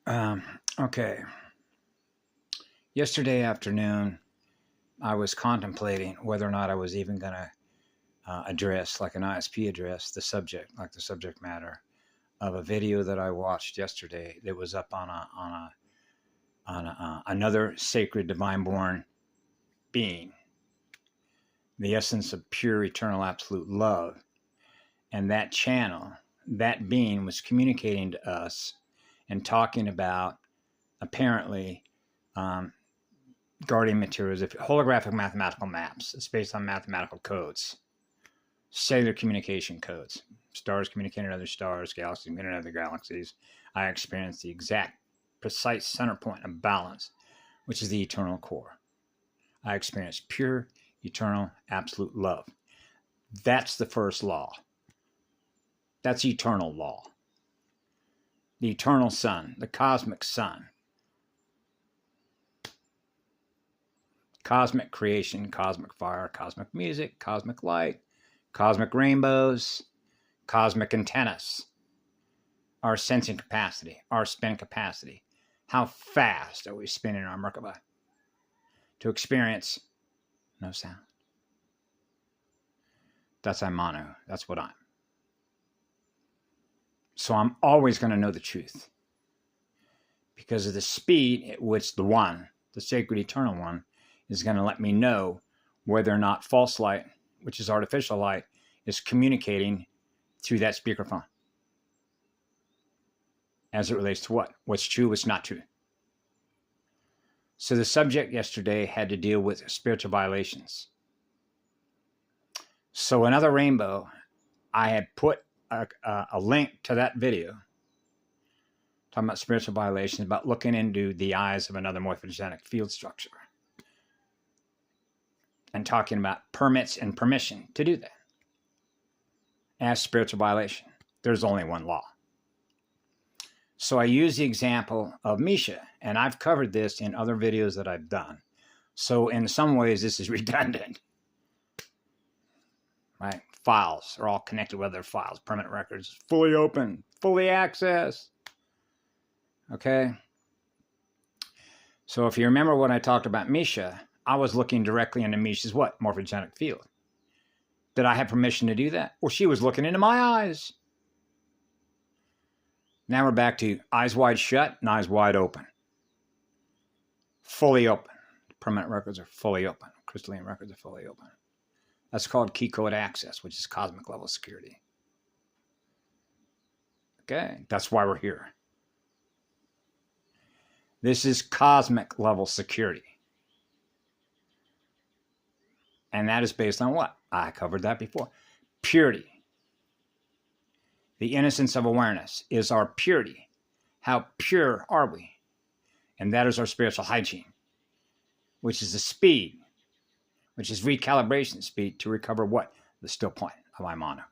Um, okay. Yesterday afternoon, I was contemplating whether or not I was even going to address, like an ISP address, the subject, like the subject matter of a video that I watched yesterday that was up on another sacred divine born being, the essence of pure eternal absolute love. And that channel, that being was communicating to us and talking about apparently um, guardian materials, if holographic mathematical maps. It's based on mathematical codes, cellular communication codes. Stars communicating with other stars, galaxies communicating with other galaxies. I experience the exact, precise center point of balance, which is the eternal core. I experience pure, eternal, absolute love. That's the first law. That's eternal law. The eternal sun, the cosmic sun. Cosmic creation, cosmic fire, cosmic music, cosmic light, cosmic rainbows, cosmic antennas, our sensing capacity, our spin capacity. How fast are we spinning our Merkaba to experience no sound? That's I'm mono. That's what I'm. So I'm always going to know the truth because of the speed at which the one, the sacred eternal one, is going to let me know whether or not false light, which is artificial light, is communicating through that speakerphone as it relates to what? What's true, what's not true. So the subject yesterday had to deal with spiritual violations. So another rainbow, I had put a link to that video talking about spiritual violations, about looking into the eyes of another morphogenic field structure and talking about permits and permission to do that as spiritual violation. There's only one law. So I use the example of Misha, and I've covered this in other videos that I've done. So in some ways, this is redundant, right? Files are all connected with other files. Permanent records, fully open, fully accessed. Okay? So if you remember when I talked about Misha, I was looking directly into Misha's what? Morphogenic field. Did I have permission to do that? Well, she was looking into my eyes. Now we're back to eyes wide shut and eyes wide open. Fully open. Permanent records are fully open. Crystalline records are fully open. That's called key code access, which is cosmic level security. Okay, that's why we're here. This is cosmic level security. And that is based on what? I covered that before. Purity. The innocence of awareness is our purity. How pure are we? And that is our spiritual hygiene, which is the speed, which is recalibration speed to recover what? The still point of I'm mono.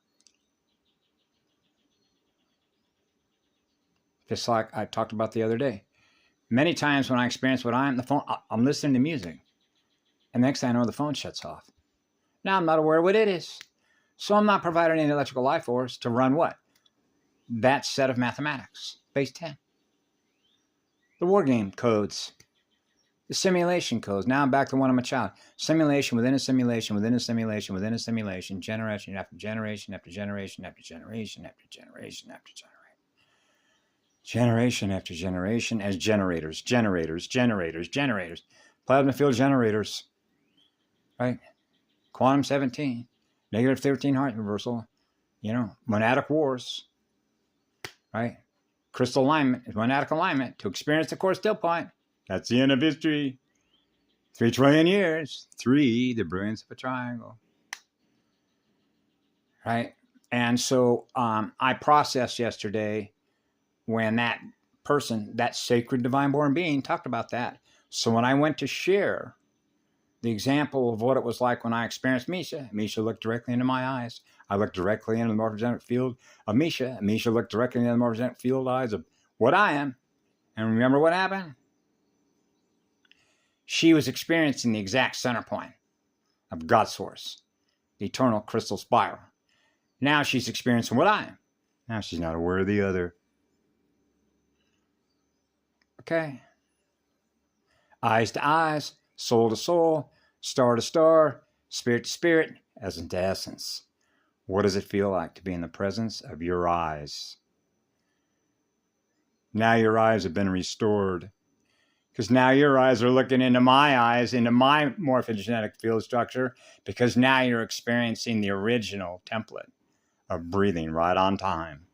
Just like I talked about the other day. Many times when I experience what I'm listening to music. And the next thing I know, the phone shuts off. Now I'm not aware of what it is. So I'm not providing any electrical life force to run what? That set of mathematics, base 10. The war game codes, the simulation codes. Now I'm back to when I'm a child. Simulation within a simulation, within a simulation, within a simulation, generation after generation after generation after generation after generation after generation. Generation after generation as generators, generators, generators, generators. Plasma field generators, right? Quantum 17, negative 13 heart reversal, monadic wars, right? Crystal alignment is monadic alignment to experience the core still point. That's the end of history. 3 trillion years. 3, the brilliance of a triangle. Right? And so I processed yesterday when that person, that sacred divine born being, talked about that. So when I went to share the example of what it was like when I experienced Misha, Misha looked directly into my eyes. I looked directly into the morphogenic field of Misha. Misha looked directly into the morphogenic field eyes of what I am. And remember what happened? She was experiencing the exact center point of God source, the eternal crystal spiral. Now she's experiencing what I am. Now she's not aware of the other. Okay. Eyes to eyes, soul to soul, star to star, spirit to spirit, essence to essence. What does it feel like to be in the presence of your eyes? Now your eyes have been restored. Because now your eyes are looking into my eyes, into my morphogenetic field structure, because now you're experiencing the original template of breathing right on time.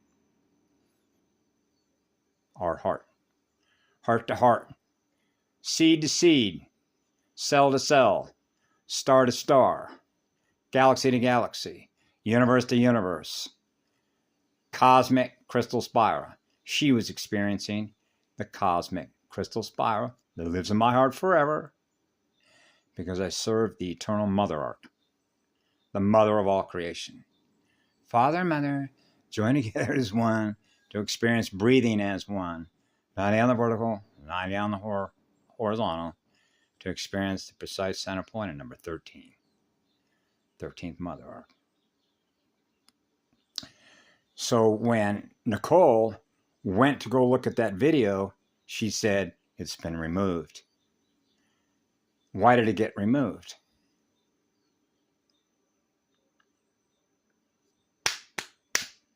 Our heart. Heart to heart. Seed to seed. Cell to cell. Star to star. Galaxy to galaxy. Universe to universe. Cosmic crystal spiral. She was experiencing the cosmic crystal spiral that lives in my heart forever, because I serve the eternal mother art, the mother of all creation. Father and mother join together as one to experience breathing as one, 90 on the vertical, 90 on the horizontal, to experience the precise center point at number 13, 13th mother art. So when Nicole went to go look at that video, she said, it's been removed. Why did it get removed?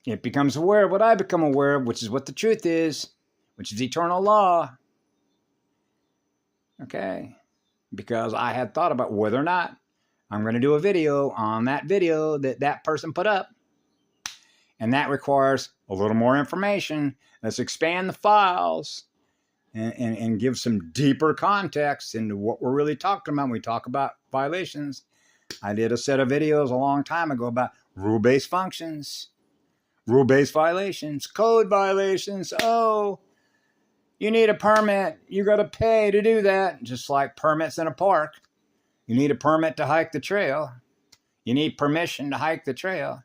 It becomes aware of what I become aware of, which is what the truth is, which is eternal law. Okay? Because I had thought about whether or not I'm going to do a video on that video that person put up. And that requires a little more information. Let's expand the files and give some deeper context into what we're really talking about when we talk about violations. I did a set of videos a long time ago about rule-based functions, rule-based violations, code violations. Oh, you need a permit. You got to pay to do that. Just like permits in a park. You need a permit to hike the trail. You need permission to hike the trail.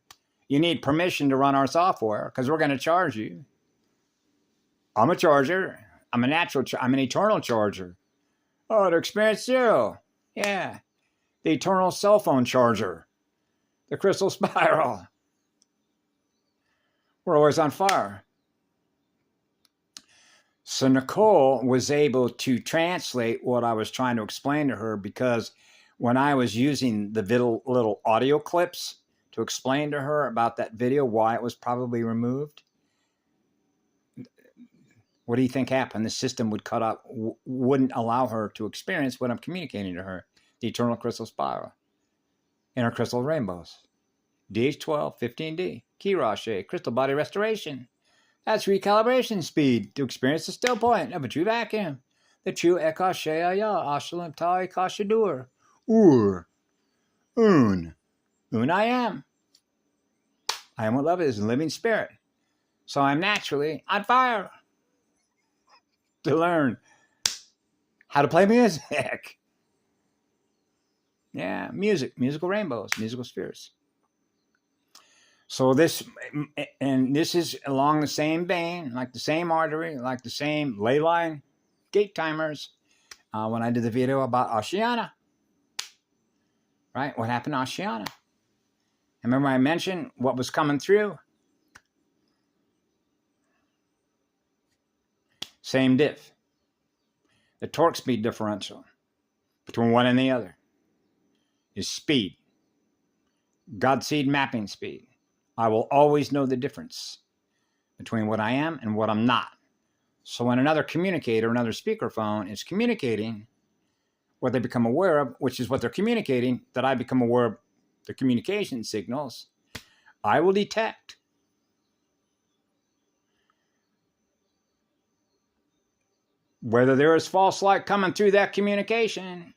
You need permission to run our software because we're going to charge you. I'm a charger. I'm an eternal charger. Oh, to experience zero. Yeah. The eternal cell phone charger. The crystal spiral. We're always on fire. So Nicole was able to translate what I was trying to explain to her, because when I was using the little audio clips to explain to her about that video, why it was probably removed, what do you think happened? The system would cut out, wouldn't allow her to experience what I'm communicating to her, the eternal crystal spiral, inner crystal rainbows, DH12, 15D, key Rache, crystal body restoration. That's recalibration speed to experience the still point of a true vacuum, the true Ekashaya, Ashalim Tai Kashadur, Un I am. I am what love is, a living spirit. So I'm naturally on fire to learn how to play music. Yeah, musical rainbows, musical spheres. So this is along the same vein, like the same artery, like the same ley line gate timers. When I did the video about Oceana, right? What happened to Oceana? Remember I mentioned what was coming through? Same diff. The torque speed differential between one and the other is speed. God seed mapping speed. I will always know the difference between what I am and what I'm not. So when another communicator, another speakerphone is communicating what they become aware of, which is what they're communicating, that I become aware of the communication signals, I will detect whether there is false light coming through that communication.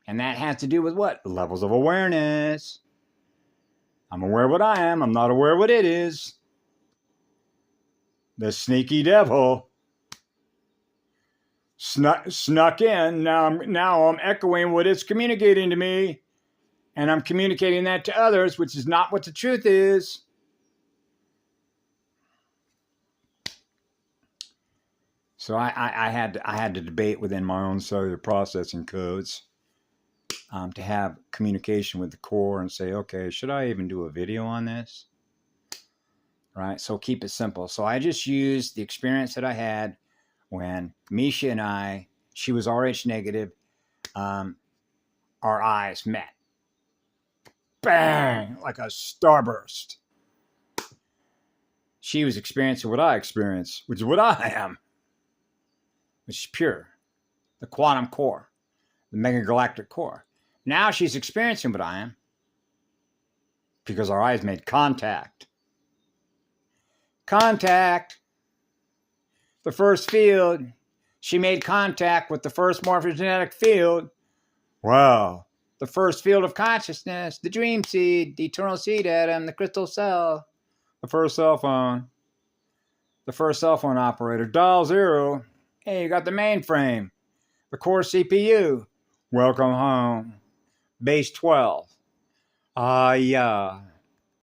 And that has to do with what? Levels of awareness. I'm aware of what I am. I'm not aware of what it is. The sneaky devil snuck in. Now I'm echoing what it's communicating to me. And I'm communicating that to others, which is not what the truth is. So I had to debate within my own cellular processing codes to have communication with the core and say, okay, should I even do a video on this? Right? So keep it simple. So I just used the experience that I had When Misha and I, she was Rh negative, our eyes met. Bang! Like a starburst. She was experiencing what I experience, which is what I am, which is pure, the quantum core, the megagalactic core. Now she's experiencing what I am because our eyes made contact. Contact. The first field. She made contact with the first morphogenetic field. Wow. The first field of consciousness, the dream seed, the eternal seed atom, the crystal cell, the first cell phone, the first cell phone operator, dial 0. Hey, you got the mainframe, the core CPU. Welcome home. Base 12. Ah, yeah.